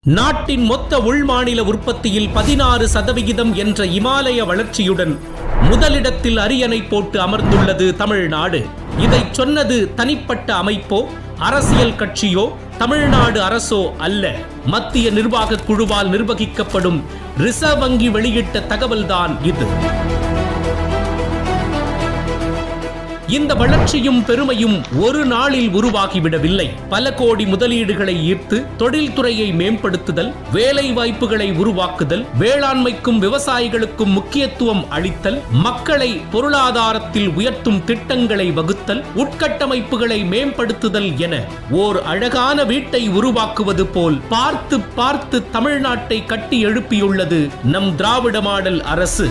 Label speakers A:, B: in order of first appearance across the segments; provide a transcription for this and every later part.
A: நாட்டின் மொத்த உள்மாநில உற்பத்தியில் 16% என்ற இமாலய வளர்ச்சியுடன் முதலிடத்தில் அரியணை போட்டு அமர்ந்துள்ளது தமிழ்நாடு. இதை சொன்னது தனிப்பட்ட அமைப்போ அரசியல் கட்சியோ தமிழ்நாடு அரசோ அல்ல, மத்திய நிர்வாக குழுவால் நிர்வகிக்கப்படும் ரிசர்வ் வங்கி வெளியிட்ட தகவல்தான் இது. இந்த வளர்ச்சியும் பெருமையும் ஒரு நாளில் உருவாகிவிடவில்லை. பல கோடி முதலீடுகளை ஈர்த்து தொழில்துறையை மேம்படுத்துதல், வேலை வாய்ப்புகளை உருவாக்குதல், வேளாண்மைக்கும் விவசாயிகளுக்கும் முக்கியத்துவம் அளித்தல், மக்களை பொருளாதாரத்தில் உயர்த்தும் திட்டங்களை வகுத்தல், உட்கட்டமைப்புகளை மேம்படுத்துதல் என ஓர் அழகான வீட்டை உருவாக்குவது போல் பார்த்து பார்த்து தமிழ்நாட்டை கட்டி எழுப்பியுள்ளது நம் திராவிட மாடல் அரசு.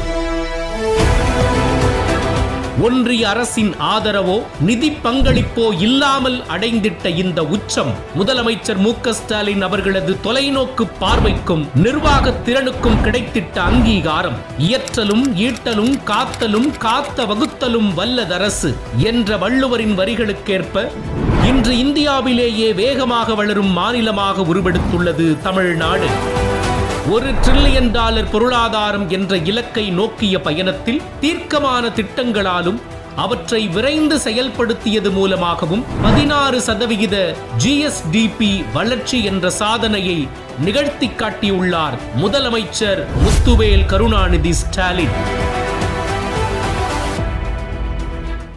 A: ஒன்றிய அரசின் ஆதரவோ நிதி பங்களிப்போ இல்லாமல் அடைந்திட்ட இந்த உச்சம் முதலமைச்சர் மு.க. ஸ்டாலின் அவர்களது தொலைநோக்கு பார்வைக்கும் நிர்வாக திறனுக்கும் கிடைத்திட்ட அங்கீகாரம். இயற்றலும் ஈட்டலும் காத்தலும் காத்த வகுத்தலும் வல்லதரசு என்ற வள்ளுவரின் வரிகளுக்கேற்ப இன்று இந்தியாவிலேயே வேகமாக வளரும் மாநிலமாக உருவெடுத்துள்ளது தமிழ்நாடு. $1 டிரில்லியன் பொருளாதாரம் என்ற இலக்கை நோக்கிய பயணத்தில் தீர்க்கமான திட்டங்களாலும் அவற்றை விரைந்து செயல்படுத்தியது மூலமாகவும் 16% GSDP வளர்ச்சி என்ற சாதனையை நிகழ்த்தி காட்டியுள்ளார் முதலமைச்சர் முத்துவேல் கருணாநிதி ஸ்டாலின்.